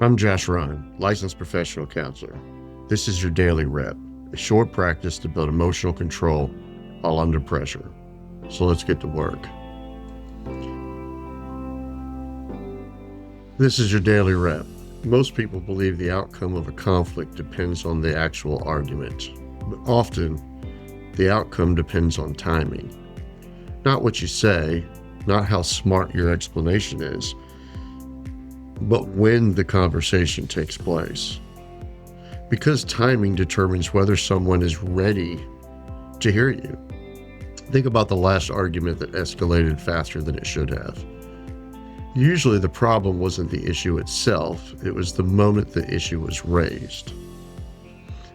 I'm Josh Ryan, licensed professional counselor. This is your daily rep, a short practice to build emotional control while under pressure. So let's get to work. This is your daily rep. Most people believe the outcome of a conflict depends on the actual argument, but often the outcome depends on timing. Not what you say, not how smart your explanation is, but when the conversation takes place. Because timing determines whether someone is ready to hear you. Think about the last argument that escalated faster than it should have. Usually the problem wasn't the issue itself, it was the moment the issue was raised.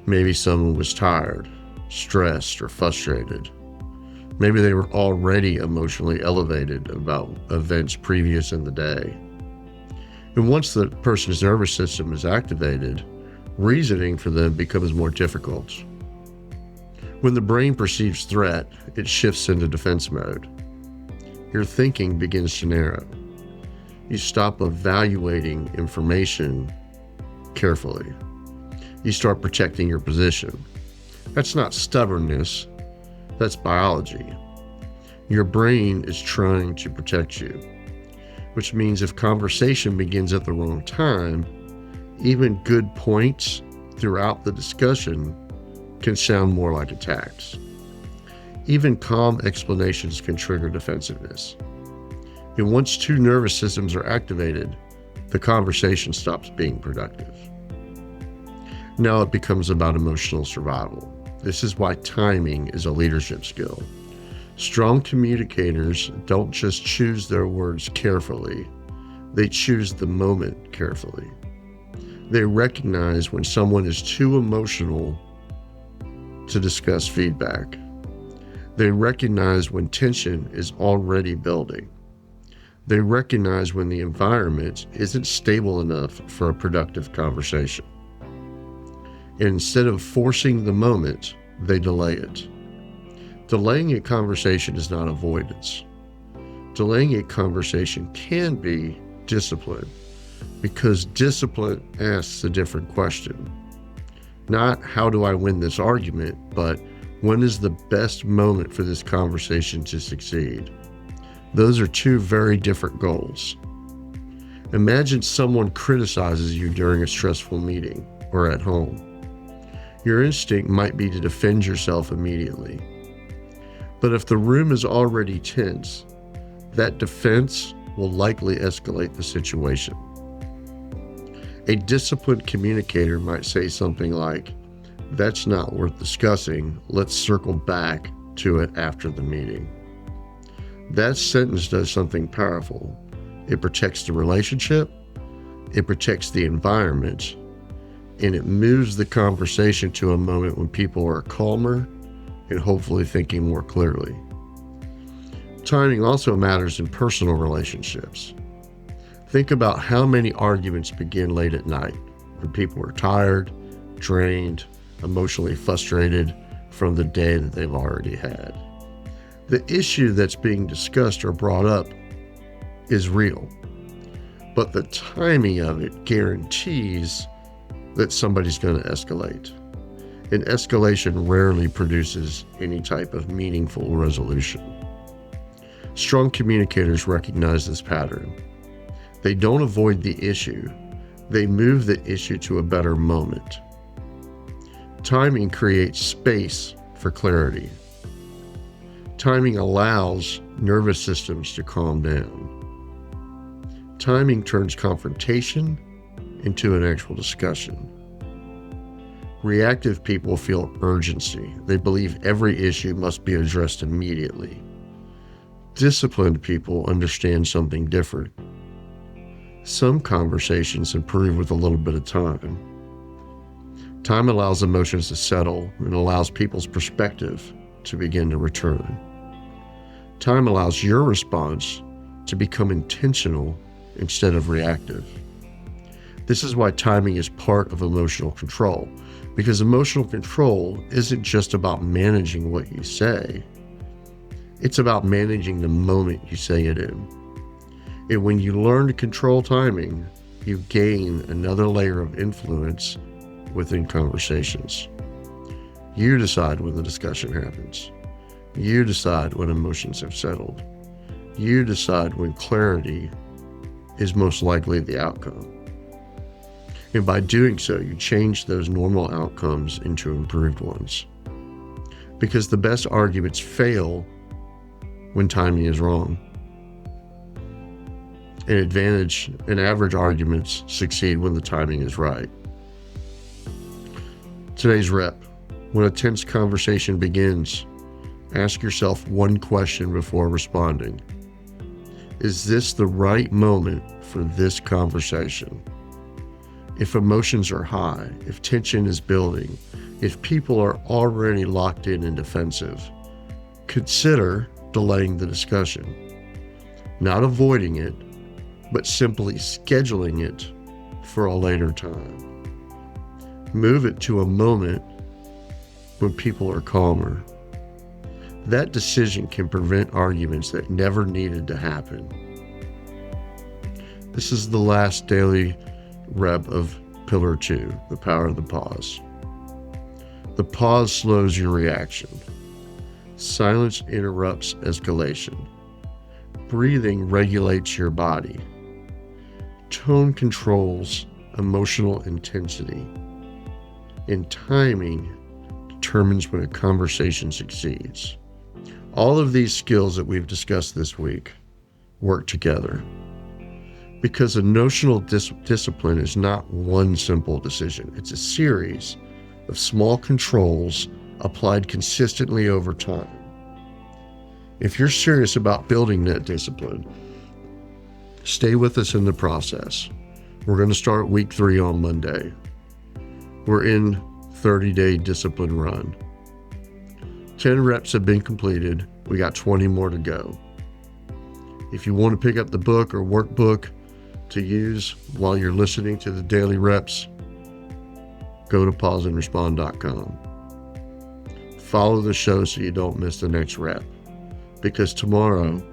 Maybe someone was tired, stressed, or frustrated. Maybe they were already emotionally elevated about events previous in the day. And once the person's nervous system is activated, reasoning for them becomes more difficult. When the brain perceives threat, it shifts into defense mode. Your thinking begins to narrow. You stop evaluating information carefully. You start protecting your position. That's not stubbornness, that's biology. Your brain is trying to protect you, which means if conversation begins at the wrong time, even good points throughout the discussion can sound more like attacks. Even calm explanations can trigger defensiveness. And once two nervous systems are activated, the conversation stops being productive. Now it becomes about emotional survival. This is why timing is a leadership skill. Strong communicators don't just choose their words carefully, they choose the moment carefully. They recognize when someone is too emotional to discuss feedback. They recognize when tension is already building. They recognize when the environment isn't stable enough for a productive conversation. And instead of forcing the moment, they delay it. Delaying a conversation is not avoidance. Delaying a conversation can be discipline, because discipline asks a different question. Not how do I win this argument, but when is the best moment for this conversation to succeed? Those are two very different goals. Imagine someone criticizes you during a stressful meeting or at home. Your instinct might be to defend yourself immediately. But if the room is already tense, that defense will likely escalate the situation. A disciplined communicator might say something like, "That's not worth discussing. Let's circle back to it after the meeting." That sentence does something powerful. It protects the relationship, it protects the environment, and it moves the conversation to a moment when people are calmer and hopefully thinking more clearly. Timing also matters in personal relationships. Think about how many arguments begin late at night when people are tired, drained, emotionally frustrated from the day that they've already had. The issue that's being discussed or brought up is real, but the timing of it guarantees that somebody's going to escalate. And escalation rarely produces any type of meaningful resolution. Strong communicators recognize this pattern. They don't avoid the issue, they move the issue to a better moment. Timing creates space for clarity. Timing allows nervous systems to calm down. Timing turns confrontation into an actual discussion. Reactive people feel urgency. They believe every issue must be addressed immediately. Disciplined people understand something different. Some conversations improve with a little bit of time. Time allows emotions to settle and allows people's perspective to begin to return. Time allows your response to become intentional instead of reactive. This is why timing is part of emotional control, because emotional control isn't just about managing what you say. It's about managing the moment you say it in. And when you learn to control timing, you gain another layer of influence within conversations. You decide when the discussion happens. You decide when emotions have settled. You decide when clarity is most likely the outcome. And by doing so, you change those normal outcomes into improved ones. Because the best arguments fail when timing is wrong. And average arguments succeed when the timing is right. Today's rep. When a tense conversation begins, ask yourself one question before responding. Is this the right moment for this conversation? If emotions are high, if tension is building, if people are already locked in and defensive, consider delaying the discussion. Not avoiding it, but simply scheduling it for a later time. Move it to a moment when people are calmer. That decision can prevent arguments that never needed to happen. This is the last daily rep of Pillar 2, the power of the pause. The pause slows your reaction. Silence interrupts escalation. Breathing regulates your body. Tone controls emotional intensity. And timing determines when a conversation succeeds. All of these skills that we've discussed this week work together. Because a notional discipline is not one simple decision. It's a series of small controls applied consistently over time. If you're serious about building that discipline, stay with us in the process. We're going to start week 3 on Monday. We're in 30-day discipline run. 10 reps have been completed. We got 20 more to go. If you want to pick up the book or workbook to use while you're listening to the daily reps, go to pauseandrespond.com. Follow the show so you don't miss the next rep, because tomorrow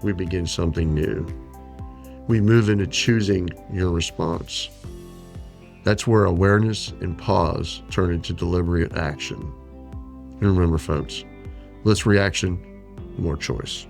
we begin something new. We move into choosing your response. That's where awareness and pause turn into deliberate action. And remember, folks, less reaction, more choice.